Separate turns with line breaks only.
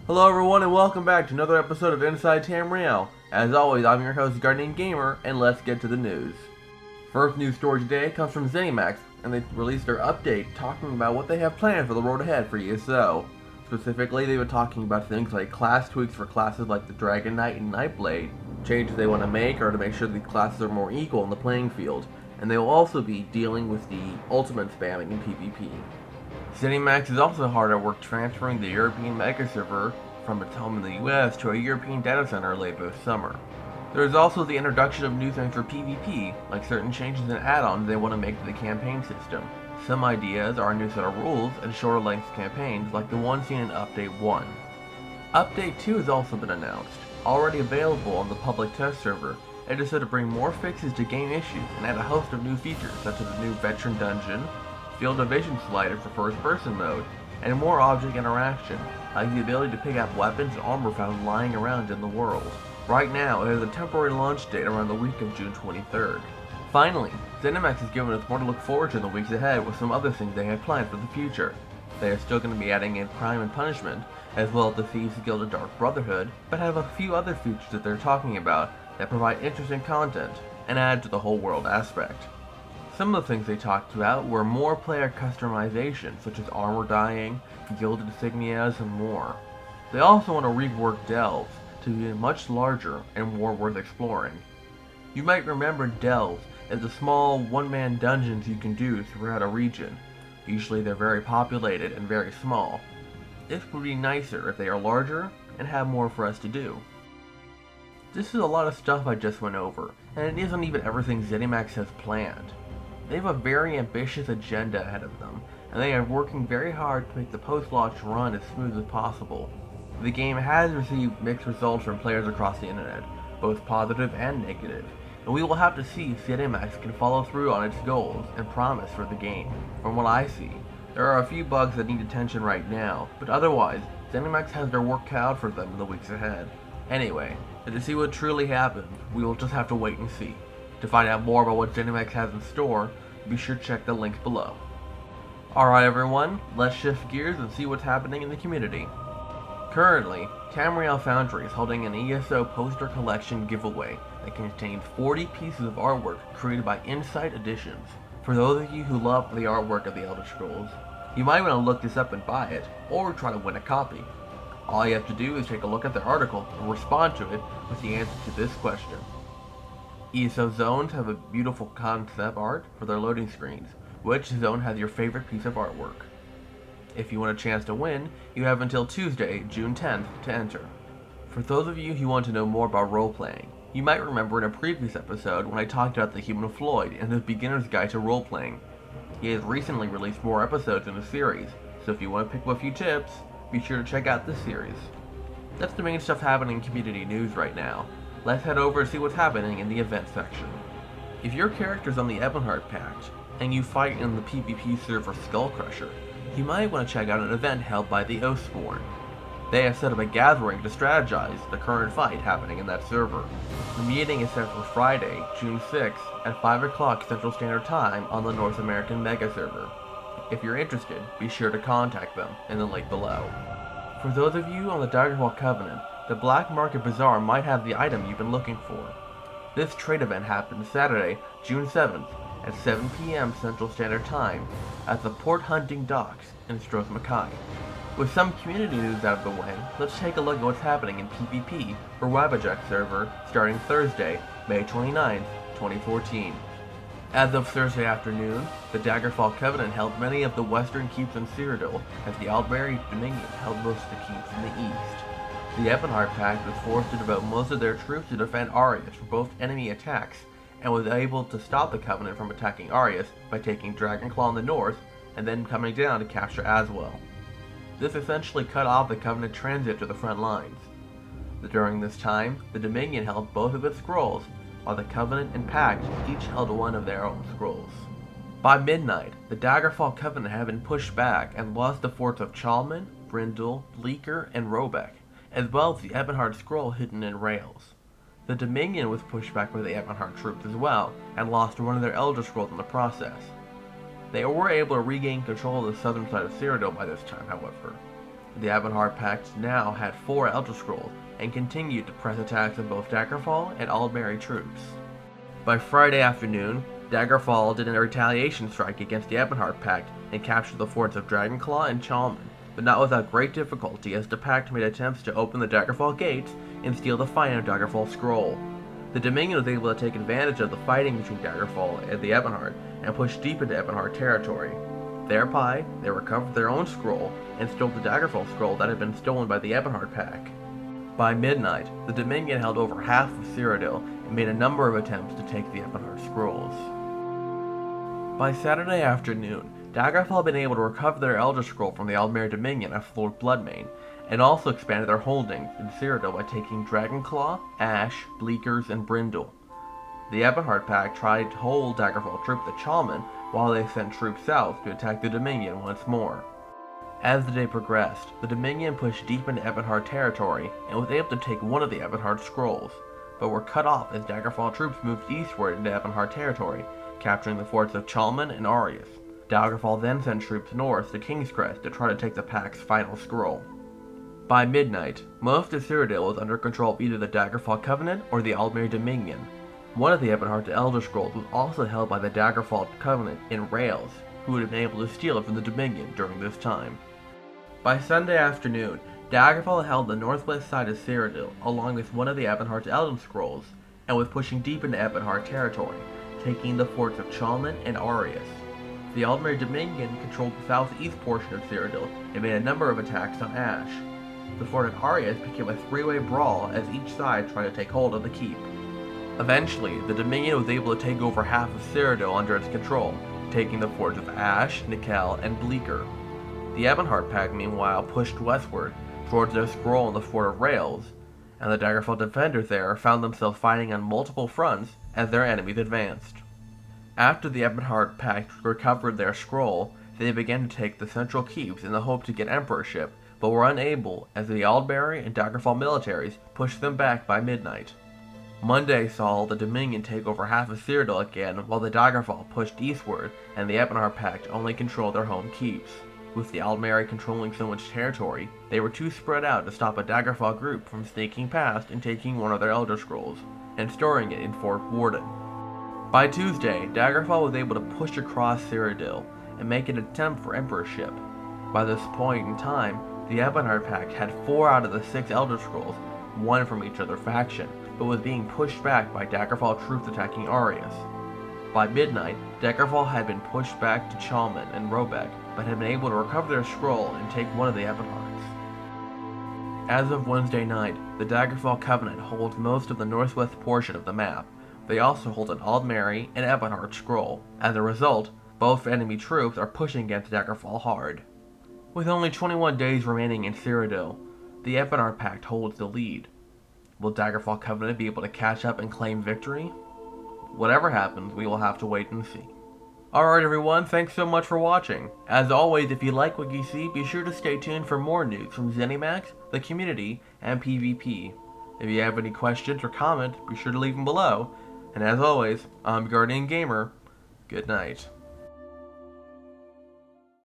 Hello everyone and welcome back to another episode of Inside Tamriel. As always, I'm your host Guardiangamer, and let's get to the news. First news story today comes from ZeniMax, and they released their update talking about what they have planned for the road ahead for ESO. Specifically, they've been talking about things like class tweaks for classes like the Dragon Knight and Nightblade, changes they want to make or to make sure these classes are more equal in the playing field, and they will also be dealing with the ultimate spamming in PvP. ZeniMax is also hard at work transferring the European mega server from its home in the US to a European data center late this summer. There is also the introduction of new things for PvP, like certain changes and add-ons they want to make to the campaign system. Some ideas are a new set of rules and shorter length campaigns like the one seen in Update 1. Update 2 has also been announced, already available on the public test server. It is said to bring more fixes to game issues and add a host of new features such as a new veteran dungeon, field of vision slider for first-person mode, and more object interaction, like the ability to pick up weapons and armor found lying around in the world. Right now, it has a temporary launch date around the week of June 23rd. Finally, ZeniMax has given us more to look forward to in the weeks ahead with some other things they have planned for the future. They are still going to be adding in Crime and Punishment, as well as the Thieves Guild and Dark Brotherhood, but have a few other features that they're talking about that provide interesting content and add to the whole world aspect. Some of the things they talked about were more player customization, such as armor dyeing, guild insignias, and more. They also want to rework delves to be much larger and more worth exploring. You might remember delves as the small one-man dungeons you can do throughout a region. Usually they're very populated and very small. This would be nicer if they are larger and have more for us to do. This is a lot of stuff I just went over, and it isn't even everything ZeniMax has planned. They have a very ambitious agenda ahead of them, and they are working very hard to make the post-launch run as smooth as possible. The game has received mixed results from players across the internet, both positive and negative, and we will have to see if ZeniMax can follow through on its goals and promise for the game. From what I see, there are a few bugs that need attention right now, but otherwise, ZeniMax has their work cut out for them in the weeks ahead. Anyway, to see what truly happened, we will just have to wait and see. To find out more about what ZeniMax has in store, be sure to check the links below. Alright everyone, let's shift gears and see what's happening in the community. Currently, Tamriel Foundry is holding an ESO poster collection giveaway that contains 40 pieces of artwork created by Inside Editions. For those of you who love the artwork of the Elder Scrolls, you might want to look this up and buy it, or try to win a copy. All you have to do is take a look at the article and respond to it with the answer to this question. ESO zones have a beautiful concept art for their loading screens. Which zone has your favorite piece of artwork? If you want a chance to win, you have until Tuesday, June 10th to enter. For those of you who want to know more about role-playing, you might remember in a previous episode when I talked about TheHumanFloyd and his beginner's guide to role-playing. He has recently released more episodes in the series, so if you want to pick up a few tips, be sure to check out this series. That's the main stuff happening in community news right now. Let's head over and see what's happening in the event section. If your character's on the Ebonheart Pact, and you fight in the PvP server Skullcrusher, you might want to check out an event held by the Oathsworn. They have set up a gathering to strategize the current fight happening in that server. The meeting is set for Friday, June 6th at 5 o'clock Central Standard Time on the North American Mega server. If you're interested, be sure to contact them in the link below. For those of you on the Daggerfall Covenant, the Black Market Bazaar might have the item you've been looking for. This trade event happens Saturday, June 7th at 7 p.m. Central Standard Time at the Port Hunting Docks in Stros Mackay. With some community news out of the way, let's take a look at what's happening in PvP for Wabbajack server starting Thursday, May 29th, 2014. As of Thursday afternoon, the Daggerfall Covenant held many of the western keeps in Cyrodiil, as the Aldbury Dominion held most of the keeps in the east. The Ebonheart Pact was forced to devote most of their troops to defend Arius from both enemy attacks, and was able to stop the Covenant from attacking Arius by taking Dragonclaw in the north, and then coming down to capture Aswell. This essentially cut off the Covenant transit to the front lines. During this time, the Dominion held both of its scrolls, while the Covenant and Pact each held one of their own scrolls. By midnight, the Daggerfall Covenant had been pushed back and lost the forts of Chalman, Brindle, Bleaker, and Robeck, as well as the Ebonheart scroll hidden in Rails. The Dominion was pushed back by the Ebonheart troops as well, and lost one of their Elder Scrolls in the process. They were able to regain control of the southern side of Cyrodiil by this time, however. The Ebonheart Pact now had 4 Elder Scrolls and continued to press attacks on both Daggerfall and Aldmeri troops. By Friday afternoon, Daggerfall did a retaliation strike against the Ebonheart Pact and captured the forts of Dragonclaw and Chalman, but not without great difficulty as the Pact made attempts to open the Daggerfall gates and steal the final Daggerfall scroll. The Dominion was able to take advantage of the fighting between Daggerfall and the Ebonheart and push deep into Ebonheart territory. Thereby, they recovered their own scroll and stole the Daggerfall scroll that had been stolen by the Ebonheart Pact. By midnight, the Dominion held over half of Cyrodiil and made a number of attempts to take the Ebonheart scrolls. By Saturday afternoon, Daggerfall had been able to recover their Elder Scroll from the Aldmeri Dominion at Lord Bloodmane, and also expanded their holdings in Cyrodiil by taking Dragonclaw, Ash, Bleakers, and Brindle. The Ebonheart Pact tried to hold Daggerfall troops at Chalman while they sent troops south to attack the Dominion once more. As the day progressed, the Dominion pushed deep into Ebonheart territory and was able to take one of the Ebonheart scrolls, but were cut off as Daggerfall troops moved eastward into Ebonheart territory, capturing the forts of Chalman and Arius. Daggerfall then sent troops north to King's Crest to try to take the Pact's final scroll. By midnight, most of Cyrodiil was under control of either the Daggerfall Covenant or the Aldmeri Dominion. One of the Ebonheart Elder Scrolls was also held by the Daggerfall Covenant in Rails, who would have been able to steal it from the Dominion during this time. By Sunday afternoon, Daggerfall held the northwest side of Cyrodiil along with one of the Ebonheart's Elder Scrolls, and was pushing deep into Ebonheart territory, taking the forts of Chalman and Arius. The Aldmeri Dominion controlled the southeast portion of Cyrodiil and made a number of attacks on Ash. The fort of Arius became a three-way brawl as each side tried to take hold of the keep. Eventually, the Dominion was able to take over half of Cyrodiil under its control, taking the forts of Ash, Nikel, and Bleaker. The Ebonheart Pact, meanwhile, pushed westward towards their scroll in the fort of Rails, and the Daggerfall defenders there found themselves fighting on multiple fronts as their enemies advanced. After the Ebonheart Pact recovered their scroll, they began to take the central keeps in the hope to get emperorship, but were unable as the Aldmeri and Daggerfall militaries pushed them back by midnight. Monday saw the Dominion take over half of Cyrodiil again, while the Daggerfall pushed eastward and the Ebonheart Pact only controlled their home keeps. With the Aldmeri controlling so much territory, they were too spread out to stop a Daggerfall group from sneaking past and taking one of their Elder Scrolls, and storing it in Fort Warden. By Tuesday, Daggerfall was able to push across Cyrodiil and make an attempt for emperorship. By this point in time, the Ebonheart Pact had 4 out of the 6 Elder Scrolls, one from each other faction, but was being pushed back by Daggerfall troops attacking Arius. By midnight, Daggerfall had been pushed back to Chalman and Robeck, but had been able to recover their scroll and take one of the Ebonhearts. As of Wednesday night, the Daggerfall Covenant holds most of the northwest portion of the map. They also hold an Aldmeri and Ebonheart scroll. As a result, both enemy troops are pushing against Daggerfall hard. With only 21 days remaining in Cyrodiil, the Ebonheart Pact holds the lead. Will Daggerfall Covenant be able to catch up and claim victory? Whatever happens, we will have to wait and see. Alright everyone, thanks so much for watching. As always, if you like what you see, be sure to stay tuned for more news from ZeniMax, the community, and PvP. If you have any questions or comments, be sure to leave them below. And as always, I'm Guardiangamer. Good night.